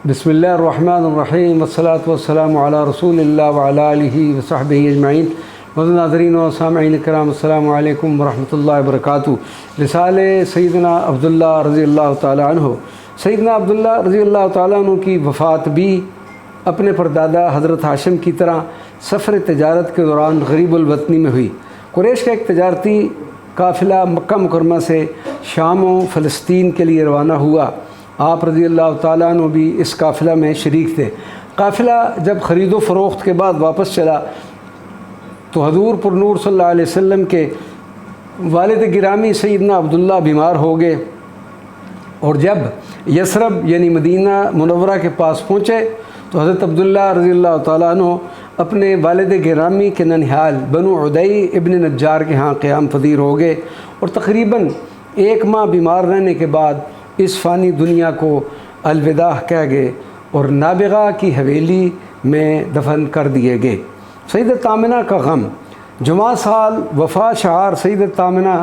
بسم اللہ الرحمن الرحیم والصلاة والسلام علی رسول اللہ وعلی آلہ وصحبہ اجمعین۔ ناظرین و سامعین کرام، السلام علیکم ورحمۃ اللہ وبرکاتہ۔ رسالے سیدنا عبداللہ رضی اللہ تعالیٰ عنہ۔ سیدنا عبداللہ رضی اللہ تعالیٰ عنہ کی وفات بھی اپنے پردادا حضرت ہاشم کی طرح سفر تجارت کے دوران غریب الوطنی میں ہوئی۔ قریش کا ایک تجارتی قافلہ مکہ مکرمہ سے شام و فلسطین کے لیے روانہ ہوا۔ آپ رضی اللہ تعالیٰ عنہ بھی اس قافلہ میں شریک تھے۔ قافلہ جب خرید و فروخت کے بعد واپس چلا تو حضور پر نور صلی اللہ علیہ وسلم کے والد گرامی سیدنا عبداللہ بیمار ہو گئے، اور جب یثرب یعنی مدینہ منورہ کے پاس پہنچے تو حضرت عبداللہ رضی اللہ تعالیٰ عنہ اپنے والد گرامی کے ننہال بنو عدی ابن نجار کے ہاں قیام پذیر ہو گئے، اور تقریباً 1 ماہ بیمار رہنے کے بعد اس فانی دنیا کو الوداع کہہ گئے اور نابغہ کی حویلی میں دفن کر دیے گئے۔ سیدت آمنہ کا غم۔ جمعہ سال وفات شعار سیدت آمنہ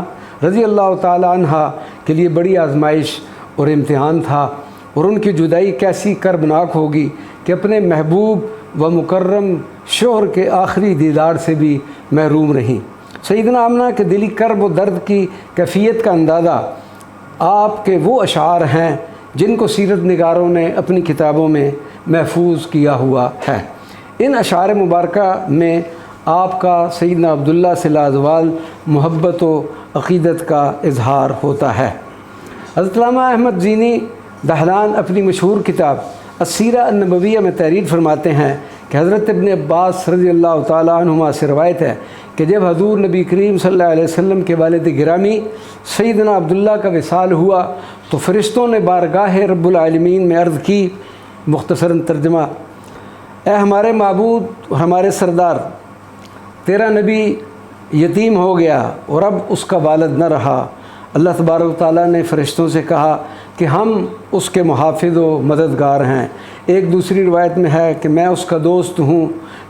رضی اللہ تعالی عنہ کے لیے بڑی آزمائش اور امتحان تھا، اور ان کی جدائی کیسی کربناک ہوگی کہ اپنے محبوب و مکرم شوہر کے آخری دیدار سے بھی محروم رہیں۔ سیدنا آمنہ کے دلی کرب و درد کی کیفیت کا اندازہ آپ کے وہ اشعار ہیں جن کو سیرت نگاروں نے اپنی کتابوں میں محفوظ کیا ہوا ہے۔ ان اشعار مبارکہ میں آپ کا سیدنا عبداللہ سے لازوال محبت و عقیدت کا اظہار ہوتا ہے۔ حضرت علامہ احمد زینی دہلان اپنی مشہور کتاب السیرہ النبویہ میں تحریر فرماتے ہیں کہ حضرت ابن عباس رضی اللہ تعالیٰ عنہما سے روایت ہے کہ جب حضور نبی کریم صلی اللہ علیہ وسلم کے والد گرامی سیدنا عبداللہ کا وصال ہوا تو فرشتوں نے بارگاہ رب العالمین میں عرض کی، مختصراً ترجمہ: اے ہمارے معبود اور ہمارے سردار، تیرا نبی یتیم ہو گیا اور اب اس کا والد نہ رہا۔ اللہ تبارک و تعالیٰ نے فرشتوں سے کہا کہ ہم اس کے محافظ و مددگار ہیں۔ ایک دوسری روایت میں ہے کہ میں اس کا دوست ہوں،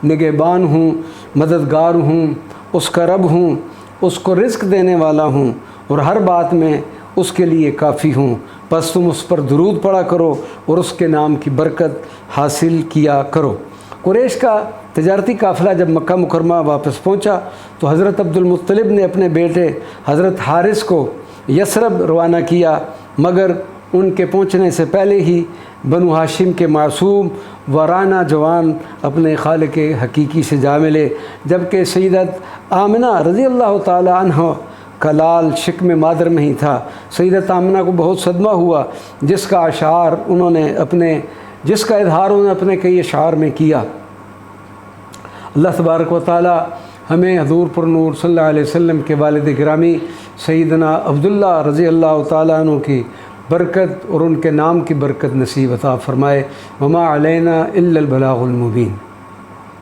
نگہبان ہوں، مددگار ہوں، اس کا رب ہوں، اس کو رزق دینے والا ہوں، اور ہر بات میں اس کے لیے کافی ہوں۔ بس تم اس پر درود پڑھا کرو اور اس کے نام کی برکت حاصل کیا کرو۔ قریش کا تجارتی قافلہ جب مکہ مکرمہ واپس پہنچا تو حضرت عبد المطلب نے اپنے بیٹے حضرت حارث کو یثرب روانہ کیا، مگر ان کے پہنچنے سے پہلے ہی بنو ہاشم کے معصوم وارانہ جوان اپنے خالق حقیقی سے جا ملے، جبکہ سیدت آمنہ رضی اللہ تعالی عنہ کا لال شکم مادر میں ہی تھا۔ سیدت آمنہ کو بہت صدمہ ہوا، جس کا اظہار انہوں نے اپنے کئی اشعار میں کیا۔ اللہ تبارک و تعالی ہمیں حضور پر نور صلی اللہ علیہ وسلم کے والد گرامی سیدنا عبداللہ رضی اللہ تعالیٰ عنہ کی برکت اور ان کے نام کی برکت نصیب عطا فرمائے۔ وما علینا الا البلاغ المبین۔